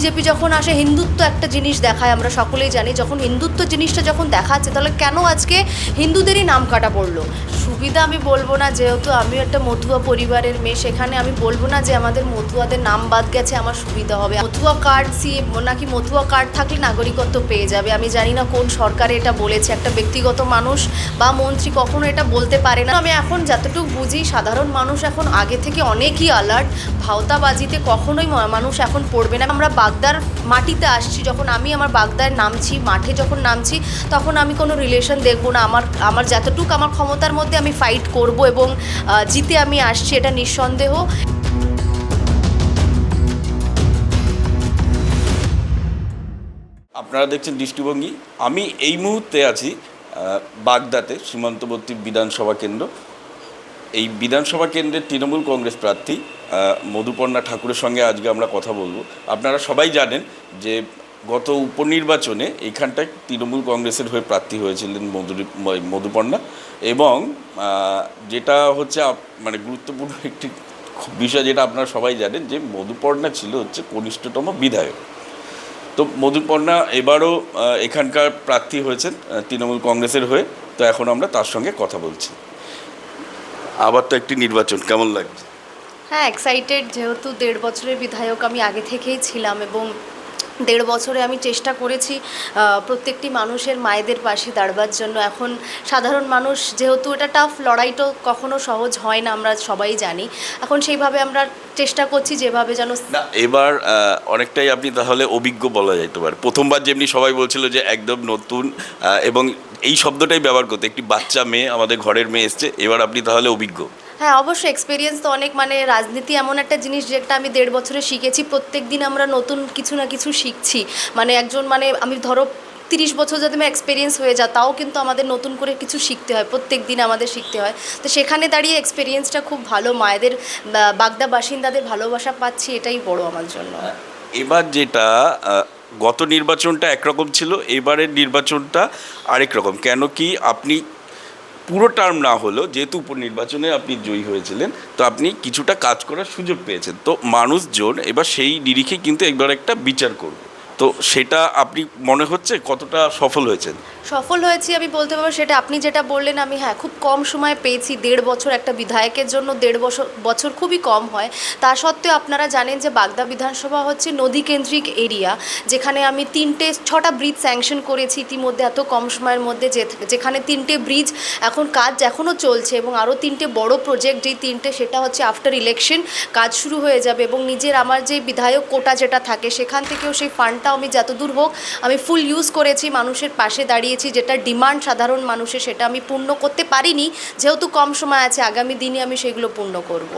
BJP যখন আসে হিন্দুত্ব একটা জিনিস দেখায়, আমরা সকলেই জানি। যখন হিন্দুত্ব জিনিসটা যখন দেখাচ্ছে, তাহলে কেন আজকে হিন্দুদেরই নাম কাটা পড়লো? সুবিধা আমি বলবো না, যেহেতু আমি একটা মতুয়া পরিবারের মেয়ে, সেখানে আমি বলবো না যে আমাদের মতুয়াদের নাম বাদ গেছে আমার সুবিধা হবে। মতুয়া কার্ড নাকি মতুয়া কার্ড থাকলে নাগরিকত্ব পেয়ে যাবে, আমি জানি না কোন সরকারে এটা বলেছে। একটা ব্যক্তিগত মানুষ বা মন্ত্রী কখনো এটা বলতে পারে না। আমি এখন যতটুকু বুঝি, সাধারণ মানুষ এখন আগে থেকে অনেকই অ্যালার্ট। ভাওতাবাজিতে কখনোই মানুষ এখন পড়বে না। আমরা বাগদার মাটিতে আসছি, যখন আমি আমার বাগদায় নামছি, মাঠে যখন নামছি, তখন আমি কোনো রিলেশন দেখবো না। আমার যতটুকু আমার ক্ষমতার মধ্যে আমি ফাইট করব এবং জিতে আমি আসছি, এটা নিঃসন্দেহ। আপনারা দেখছেন দৃষ্টিভঙ্গি। আমি এই মুহূর্তে আছি বাগদাতে, সীমান্তবর্তী বিধানসভা কেন্দ্র। এই বিধানসভা কেন্দ্রের তৃণমূল কংগ্রেস প্রার্থী মধুপর্ণা ঠাকুরের সঙ্গে আজকে আমরা কথা বলবো। আপনারা সবাই জানেন যে গত উপনির্বাচনে এইখানটায় তৃণমূল কংগ্রেসের হয়ে প্রার্থী হয়েছিলেন মধুপর্ণা, এবং যেটা হচ্ছে মানে গুরুত্বপূর্ণ একটি বিষয়, যেটা আপনারা সবাই জানেন যে মধুপর্ণা ছিল হচ্ছে কনিষ্ঠতম বিধায়ক। তো মধুপর্ণা এবারও এখানকার প্রার্থী হয়েছেন তৃণমূল কংগ্রেসের হয়ে। তো এখন আমরা তার সঙ্গে কথা বলছি। আবার তো একটি নির্বাচন, কেমন লাগছে? হ্যাঁ, এক্সাইটেড, যেহেতু 1.5 বছরের বিধায়ক আমি আগে থেকেই ছিলাম, এবং 1.5 বছরে আমি চেষ্টা করেছি প্রত্যেকটি মানুষের মায়েদের পাশে দাঁড়বার জন্য। এখন সাধারণ মানুষ, যেহেতু এটা টাফ লড়াই, তো কখনো সহজ হয় না, আমরা সবাই জানি। এখন সেইভাবে আমরা চেষ্টা করছি যেভাবে যেন। না, এবার অনেকটাই আপনি তাহলে অভিজ্ঞ বলা যেতে পারে। প্রথমবার যেমনি সবাই বলছিল যে একদম নতুন, এবং এই শব্দটাই ব্যবহার করতে, একটি বাচ্চা মেয়ে, আমাদের ঘরের মেয়ে এসছে, এবার আপনি তাহলে অভিজ্ঞ। হ্যাঁ, অবশ্যই এক্সপিরিয়েন্স তো অনেক। মানে রাজনীতি এমন একটা জিনিস যেটা আমি 1.5 বছরে শিখেছি। প্রত্যেক দিন আমরা নতুন কিছু না কিছু শিখছি। মানে আমি ধরো 30 বছর যদি আমার এক্সপিরিয়েন্স হয়ে যায়, তাও কিন্তু আমাদের নতুন করে কিছু শিখতে হয়, প্রত্যেক দিন আমাদের শিখতে হয়। তো সেখানে দাঁড়িয়ে এক্সপিরিয়েন্সটা খুব ভালো, মায়েদের, বাগদা বাসিন্দাদের ভালোবাসা পাচ্ছি, এটাই বড় আমার জন্য। এবার যেটা গত নির্বাচনটা একরকম ছিল, এবারের নির্বাচনটা আরেক রকম। কেন কি, আপনি পুরো টার্ম না হলেও, যেহেতু উপনির্বাচনে আপনি জয়ী হয়েছিলেন, তো আপনি কিছুটা কাজ করার সুযোগ পেয়েছেন। তো মানুষজন এবার সেই নিরিখে কিন্তু একবার একটা বিচার করবে। তো সেটা আপনি মনে হচ্ছে কতটা সফল হয়েছেন? সফল হয়েছি আমি বলতে পারবো। সেটা আপনি যেটা বললেন, আমি খুব কম সময় পেয়েছি। 1.5 বছর একটা বিধায়কের জন্য 1.5 বছর খুবই কম হয়। তা সত্ত্বেও আপনারা জানেন যে বাগদা বিধানসভা হচ্ছে নদীকেন্দ্রিক এরিয়া, যেখানে আমি 6টা ব্রিজ স্যাংশন করেছি ইতিমধ্যে এত কম সময়ের মধ্যে, যেখানে 3টে ব্রিজ এখন কাজ এখনও চলছে, এবং আরও 3টে বড় প্রজেক্ট, যেই 3টে সেটা হচ্ছে আফটার ইলেকশন কাজ শুরু হয়ে যাবে। এবং নিজের আমার যে বিধায়ক কোটা যেটা থাকে, সেখান থেকেও সেই ফান্ডটাও আমি যতদূর হোক আমি ফুল ইউজ করেছি, মানুষের পাশে দাঁড়িয়ে, যেটা ডিমান্ড সাধারণ মানুষের, সেটা আমি পূর্ণ করতে পারিনি, যেহেতু কম সময় আছে। আগামী দিনে আমি সেগুলো পূর্ণ করব।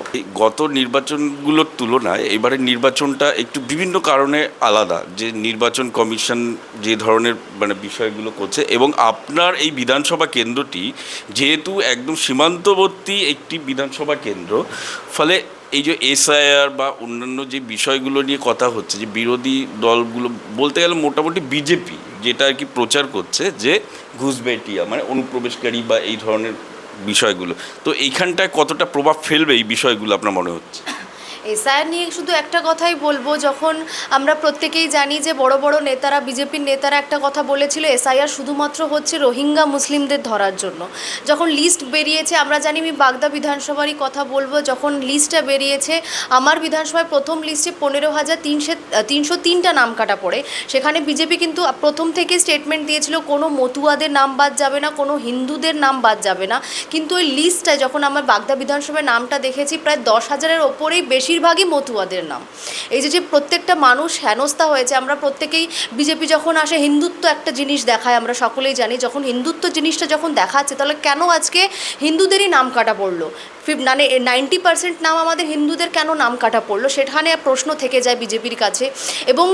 গত নির্বাচনগুলোর তুলনায় এবারের নির্বাচনটা একটু বিভিন্ন কারণে আলাদা। যে নির্বাচন কমিশন যে ধরনের মানে বিষয়গুলো করছে, এবং আপনার এই বিধানসভা কেন্দ্রটি যেহেতু একদম সীমান্তবর্তী একটি বিধানসভা কেন্দ্র, ফলে এই যে এসআইআর বা অন্যান্য যে বিষয়গুলো নিয়ে কথা হচ্ছে, যে বিরোধী দলগুলো বলতে গেলে মোটামুটি বিজেপি যেটা আর কি প্রচার করছে, যে ঘুষবেটিয়া মানে অনুপ্রবেশকারী বা এই ধরনের বিষয়গুলো, তো এইখানটায় কতটা প্রভাব ফেলবে এই বিষয়গুলো আপনার মনে হচ্ছে? এসআইআর নিয়ে শুধু একটা কথাই বলবো, যখন আমরা প্রত্যেকেই জানি যে বড় বড় নেতারা, বিজেপির নেতারা একটা কথা বলেছিল, এসআইআর শুধুমাত্র হচ্ছে রোহিঙ্গা মুসলিমদের ধরার জন্য। যখন লিস্ট বেরিয়েছে, আমরা জানি, আমি বাগদা বিধানসভারই কথা বলবো, যখন লিস্টটা বেরিয়েছে, আমার বিধানসভায় প্রথম লিস্টে 15,303টা নাম কাটা পড়ে। সেখানে বিজেপি কিন্তু প্রথম থেকে স্টেটমেন্ট দিয়েছিল কোনো মতুয়াদের নাম বাদ যাবে না, কোনো হিন্দুদের নাম বাদ যাবে না। কিন্তু ওই লিস্টটায় যখন আমার বাগদা বিধানসভায় নামটা দেখেছি, প্রায় 10,000-এর ওপরেই বেশিরভাগই মতুয়াদের নাম। এই যে প্রত্যেকটা মানুষ হেনস্থা হয়েছে। আমরা প্রত্যেকেই, বিজেপি যখন আসে হিন্দুত্ব একটা জিনিস দেখায়, আমরা সকলেই জানি। যখন হিন্দুত্ব জিনিসটা যখন দেখাচ্ছে, তাহলে কেন আজকে হিন্দুদেরই নাম কাটা পড়লো? মানে 90% নাম আমাদের হিন্দুদের কেন নাম কাটা পড়লো, সেখানে প্রশ্ন থেকে যায় বিজেপির কাছে। এবং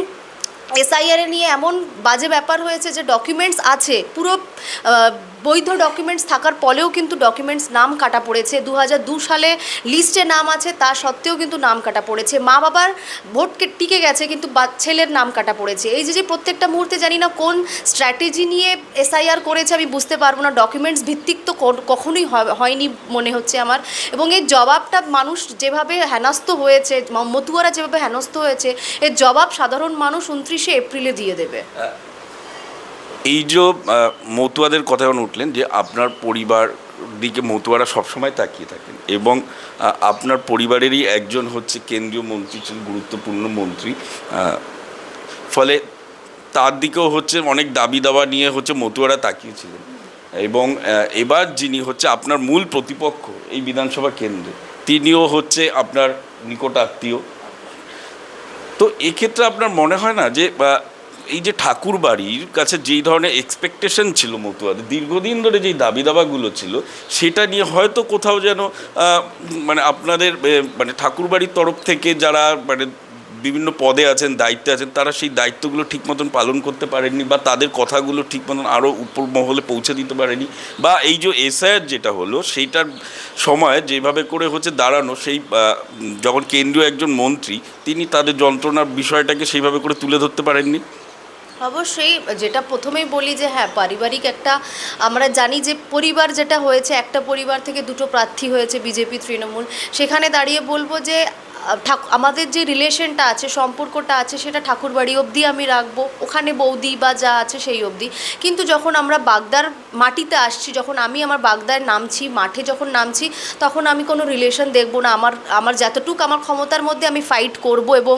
এসআইআর নিয়ে এমন বাজে ব্যাপার হয়েছে যে ডকুমেন্টস আছে, পুরো বৈধ ডকুমেন্টস থাকার পরেও কিন্তু ডকুমেন্টস নাম কাটা পড়েছে। 2002 সালে লিস্টে নাম আছে, তা সত্ত্বেও কিন্তু নাম কাটা পড়েছে। মা বাবার ভোট টিকে গেছে, কিন্তু ছেলের নাম কাটা পড়েছে। এই যে প্রত্যেকটা মুহূর্তে জানি না কোন স্ট্র্যাটেজি নিয়ে এসআইআর করেছে, আমি বুঝতে পারবো না। ডকুমেন্টস ভিত্তিক তো কখনোই হয়নি মনে হচ্ছে আমার। এবং এর জবাবটা মানুষ যেভাবে হেনস্থ হয়েছে, মতুয়ারা যেভাবে হেনস্থ হয়েছে, এর জবাব সাধারণ মানুষ 29শে এপ্রিলে দিয়ে দেবে। এই যে মতুয়াদের কথা যখন উঠলেন, যে আপনার পরিবার দিকে মতুয়ারা সবসময় তাকিয়ে থাকেন, এবং আপনার পরিবারেরই একজন হচ্ছে কেন্দ্রীয় মন্ত্রী, ছিলেন গুরুত্বপূর্ণ মন্ত্রী, ফলে তার দিকেও হচ্ছে অনেক দাবি দাবা নিয়ে হচ্ছে মতুয়ারা তাকিয়েছিলেন। এবং এবার যিনি হচ্ছে আপনার মূল প্রতিপক্ষ এই বিধানসভা কেন্দ্রে, তিনিও হচ্ছে আপনার নিকট আত্মীয়। তো এক্ষেত্রে আপনার মনে হয় না যে এই যে ঠাকুর বাড়ির কাছে যেই ধরনের এক্সপেকটেশন ছিল মতুয়াদের, দীর্ঘদিন ধরে যেই দাবি দাবাগুলো ছিল, সেটা নিয়ে হয়তো কোথাও যেন মানে আপনাদের মানে ঠাকুর বাড়ির তরফ থেকে যারা মানে বিভিন্ন পদে আছেন, দায়িত্বে আছেন, তারা সেই দায়িত্বগুলো ঠিক মতন পালন করতে পারেননি, বা তাদের কথাগুলো ঠিক মতন আরও উপর মহলে পৌঁছে দিতে পারেনি, বা এই যে এসআইআর যেটা হলো সেইটার সময় যেভাবে করে হচ্ছে দাঁড়ানো, সেই যখন কেন্দ্রীয় একজন মন্ত্রী, তিনি তাদের যন্ত্রণার বিষয়টাকে সেইভাবে করে তুলে ধরতে পারেননি। অবশ্যই, যেটা প্রথমেই বলি যে হ্যাঁ, পারিবারিক একটা, আমরা জানি যে পরিবার যেটা হয়েছে, একটা পরিবার থেকে দুটো প্রার্থী হয়েছে বিজেপি তৃণমূল। সেখানে দাঁড়িয়ে বলবো যে আমাদের যে রিলেশনটা আছে, সম্পর্কটা আছে, সেটা ঠাকুরবাড়ি অবধি আমি রাখবো, ওখানে বৌদি বা যা আছে সেই অবধি। কিন্তু যখন আমরা বাগদার মাটিতে আসছি, যখন আমি আমার বাগদায় নামছি, মাঠে যখন নামছি, তখন আমি কোনো রিলেশন দেখবো না। আমার যতটুকু আমার ক্ষমতার মধ্যে আমি ফাইট করব, এবং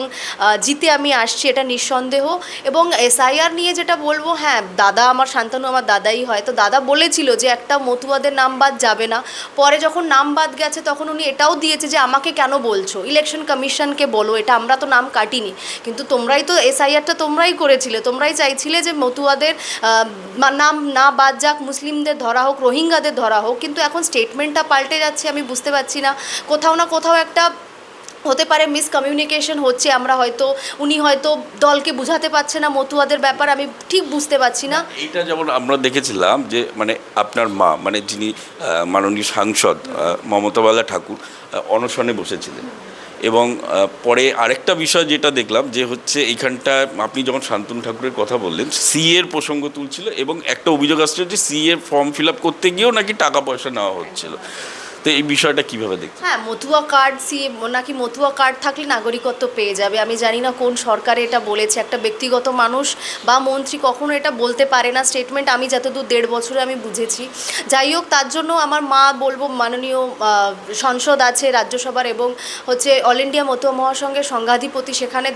জিতে আমি আসছি, এটা নিঃসন্দেহ। এবং এসআইআর নিয়ে যেটা বলবো, হ্যাঁ, দাদা, আমার শান্তনু আমার দাদাই হয়, তো দাদা বলেছিল যে একটা মতুয়াদের নাম বাদ যাবে না। পরে যখন নাম বাদ গেছে, তখন উনি এটাও দিয়েছে যে আমাকে কেন বলছো, ইলেকশন কমিশনকে বলো, এটা আমরা তো নাম কাটিনি। কিন্তু তোমরাই তো এসআইআরটা তোমরাই করেছিলে, তোমরাই চাইছিলে যে মতুয়াদের নাম না বাদ যাক, মুসলিমদের ধরা হোক, রোহিঙ্গাদের ধরা হোক। কিন্তু এখন স্টেটমেন্টটা পাল্টে যাচ্ছে, আমি বুঝতে পারছি না, কোথাও না কোথাও একটা হতে পারে মিসকমিউনিকেশন হচ্ছে। উনি হয়তো দলকে বুঝাতে পারছে না মতুয়াদের ব্যাপার, আমি ঠিক বুঝতে পারছি না। এইটা যেমন আমরা দেখেছিলাম যে মানে আপনার মা, মানে যিনি মাননীয় সাংসদ মমতা বালা ঠাকুর, অনশনে বসেছিলেন। এবং পরে আরেকটা বিষয় যেটা দেখলাম, যে হচ্ছে এইখানটা আপনি যখন শান্তনু ঠাকুরের কথা বললেন, সিএর প্রসঙ্গ তুলছিল, এবং একটা অভিযোগ আসছে যে সিএর ফর্ম ফিল আপ করতে গিয়েও নাকি টাকা পয়সা নেওয়া হচ্ছিল। তো এই বিষয়টা কীভাবে দেখছেন? হ্যাঁ, মতুয়া কার্ড, নাকি মতুয়া কার্ড থাকলে নাগরিকত্ব পেয়ে যাবে। আমি জানি না কোন সরকারে এটা বলেছে। একটা ব্যক্তিগত মানুষ বা মন্ত্রী কখনো এটা বলতে পারে না। স্টেটমেন্ট আমি যতদূর 1.5 বছরে আমি বুঝেছি। যাই হোক, তার জন্য আমার মা, বলবো মাননীয় সংসদ আছে রাজ্যসভার, এবং হচ্ছে অল ইন্ডিয়া মতুয়া মহাসংঘের সংঘাধিপতি, সেখানে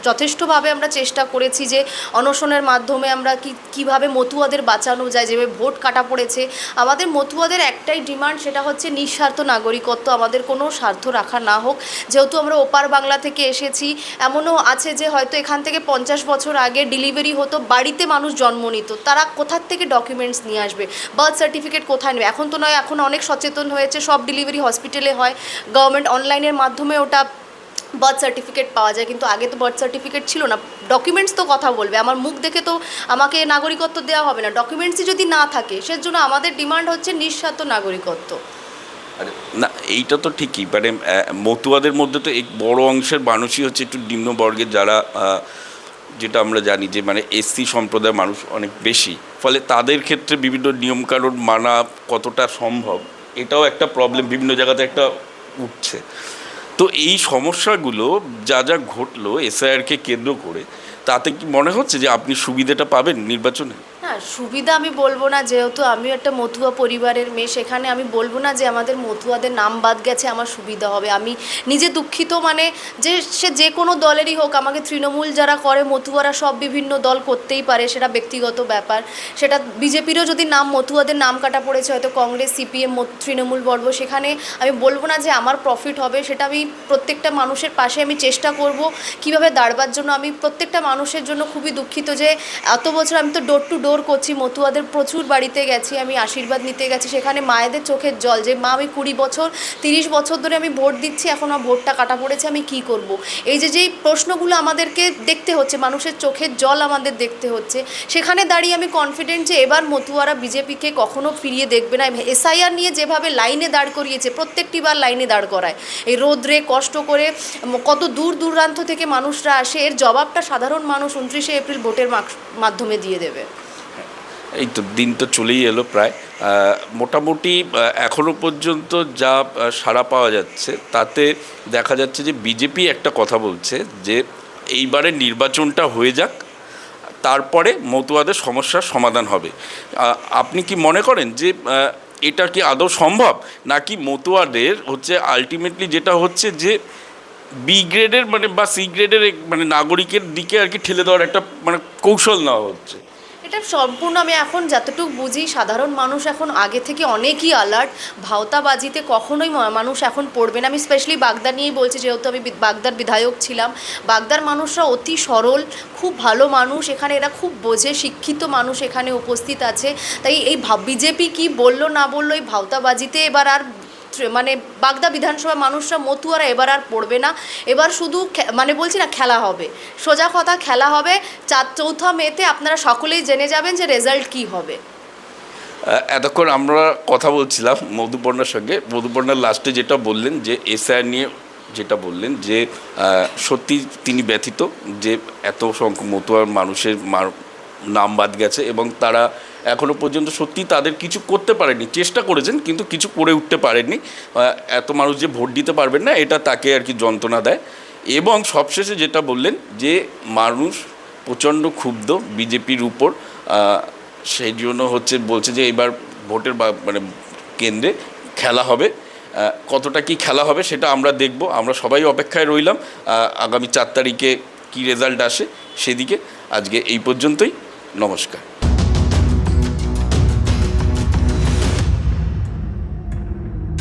যথেষ্টভাবে আমরা চেষ্টা করেছি যে অনশনের মাধ্যমে আমরা কীভাবে মতুয়াদের বাঁচানো যায়। যেভাবে ভোট কাটা পড়েছে, আমাদের মতুয়াদের একটাই ডিমান্ড, সেটা হচ্ছে নিঃস্বার্থ নাগরিকত্ব, আমাদের কোনো স্বার্থ রাখা না হোক। যেহেতু আমরা ওপার বাংলা থেকে এসেছি, এমনও আছে যে হয়তো এখান থেকে 50 বছর আগে ডেলিভারি হতো, বাড়িতে মানুষ জন্ম নিত, তারা কোথার থেকে ডকুমেন্টস নিয়ে আসবে, বার্থ সার্টিফিকেট কোথায় নেবে? এখন তো নয়, এখন অনেক সচেতন হয়েছে, সব ডেলিভারি হসপিটালে হয়, গভর্নমেন্ট অনলাইনের মাধ্যমে ওটা বার্থ সার্টিফিকেট পাওয়া যায়। কিন্তু আগে তো বার্থ সার্টিফিকেট ছিল না। ডকুমেন্টস তো কথা বলবে, আমার মুখ দেখে তো আমাকে নাগরিকত্ব দেওয়া হবে না। ডকুমেন্টসই যদি না থাকে, সেজন্য আমাদের ডিমান্ড হচ্ছে নিঃস্বার্থ নাগরিকত্ব। না, এইটা তো ঠিকই, মানে মতুয়াদের মধ্যে তো এক বড় অংশের মানুষই হচ্ছে একটু নিম্নবর্গের, যারা যেটা আমরা জানি যে মানে এসসি সম্প্রদায়ের মানুষ অনেক বেশি, ফলে তাদের ক্ষেত্রে বিভিন্ন নিয়মকানুন মানা কতটা সম্ভব, এটাও একটা প্রবলেম বিভিন্ন জায়গাতে একটা উঠছে। তো এই সমস্যাগুলো যা যা ঘটলো এসআইআরকে কেন্দ্র করে, তাতে কি মনে হচ্ছে যে আপনি সুবিধাটা পাবেন নির্বাচনে? না, সুবিধা আমি বলবো না, যেহেতু আমিও একটা মতুয়া পরিবারের মেয়ে, সেখানে আমি বলবো না যে আমাদের মতুয়াদের নাম বাদ গেছে আমার সুবিধা হবে। আমি নিজে দুঃখিত, মানে যে সে যে কোনো দলেরই হোক, আমাকে তৃণমূল যারা করে, মতুয়ারা সব বিভিন্ন দল করতেই পারে, সেটা ব্যক্তিগত ব্যাপার। সেটা বিজেপিরও যদি নাম, মতুয়াদের নাম কাটা পড়েছে, হয়তো কংগ্রেস, সিপিএম, তৃণমূল বর্গ, সেখানে আমি বলবো না যে আমার প্রফিট হবে। সেটা আমি প্রত্যেকটা মানুষের পাশে আমি চেষ্টা করব কীভাবে দাঁড়বার জন্য। আমি প্রত্যেকটা মানুষের জন্য খুবই দুঃখিত যে এত বছর আমি তো ডোর টু ডোর করছি, মতুয়াদের প্রচুর বাড়িতে গেছি, আমি আশীর্বাদ নিতে গেছি, সেখানে মায়েদের চোখের জল যে মা আমি 20 বছর 30 বছর ধরে আমি ভোট দিচ্ছি, এখন আমার ভোটটা কাটা পড়েছে, আমি কি করব। এই যে যেই প্রশ্নগুলো আমাদেরকে দেখতে হচ্ছে, মানুষের চোখের জল আমাদের দেখতে হচ্ছে, সেখানে দাঁড়িয়ে আমি কনফিডেন্ট যে এবার মতুয়ারা বিজেপিকে কখনো ফিরিয়ে দেখবে না। এসআইআর নিয়ে যেভাবে লাইনে দাঁড় করিয়েছে, প্রত্যেকটি বার লাইনে দাঁড় করায়, এই রোদ্রে কষ্ট করে কত দূর দূরান্ত থেকে মানুষরা আসে, এর জবাবটা সাধারণ মানুষ 29শে এপ্রিল ভোটের মাধ্যমে দিয়ে দেবে। এই তো দিন তো চলেই এলো প্রায়। মোটামুটি এখনও পর্যন্ত যা সাড়া পাওয়া যাচ্ছে তাতে দেখা যাচ্ছে যে বিজেপি একটা কথা বলছে যে এইবারে নির্বাচনটা হয়ে যাক, তারপরে মতুয়াদের সমস্যার সমাধান হবে। আপনি কি মনে করেন যে এটা কি আদৌ সম্ভব, নাকি মতুয়াদের হচ্ছে আলটিমেটলি যেটা হচ্ছে যে বি গ্রেডের মানে বা সি গ্রেডের মানে নাগরিকের দিকে আর কি ঠেলে দেওয়ার একটা মানে কৌশল নেওয়া হচ্ছে? এটা সম্পূর্ণ, আমি এখন যতটুকু বুঝি সাধারণ মানুষ এখন আগে থেকে অনেকই অ্যালার্ট, ভাওতাবাজিতে কখনোই মানুষ এখন পড়বে না। আমি স্পেশালি বাগদা নিয়েই বলছি, যেহেতু আমি বাগদার বিধায়ক ছিলাম। বাগদার মানুষরা অতি সরল, খুব ভালো মানুষ, এখানে এরা খুব বোঝে, শিক্ষিত মানুষ এখানে উপস্থিত আছে। তাই এই বিজেপি কি বললো না বললো, এই ভাওতাবাজিতে এবার আর মানে বাগদা বিধানসভা মানুষরা মতুয়ারা এবার আর পড়বে না। এবার শুধু মানে বলছি না, খেলা হবে, সোজা কথা খেলা হবে। 4 মেতে আপনারা সকলেই জেনে যাবেন যে রেজাল্ট কি হবে। এতক্ষণ আমরা কথা বলছিলাম মধুপর্ণার সঙ্গে। মধুপর্ণার লাস্টে যেটা বললেন যে এসআইআর নিয়ে যেটা বললেন যে সত্যি তিনি ব্যথিত যে এত সংখ্যক মতুয়ার মানুষের নাম বাদ গেছে এবং তারা এখনও পর্যন্ত সত্যি তাদের কিছু করতে পারেনি, চেষ্টা করেছেন কিন্তু কিছু করে উঠতে পারেননি। এত মানুষ যে ভোট দিতে পারবেন না এটা তাকে আর কি যন্ত্রণা দেয়। এবং সবশেষে যেটা বললেন যে মানুষ প্রচণ্ড ক্ষুব্ধ বিজেপির উপর, সেই জন্য হচ্ছে বলছে যে এবার ভোটের মানে কেন্দ্রে খেলা হবে। কতটা কি খেলা হবে সেটা আমরা দেখব, আমরা সবাই অপেক্ষায় রইলাম আগামী 4 তারিখে কী রেজাল্ট আসে সেদিকে। আজকে এই পর্যন্তই, নমস্কার।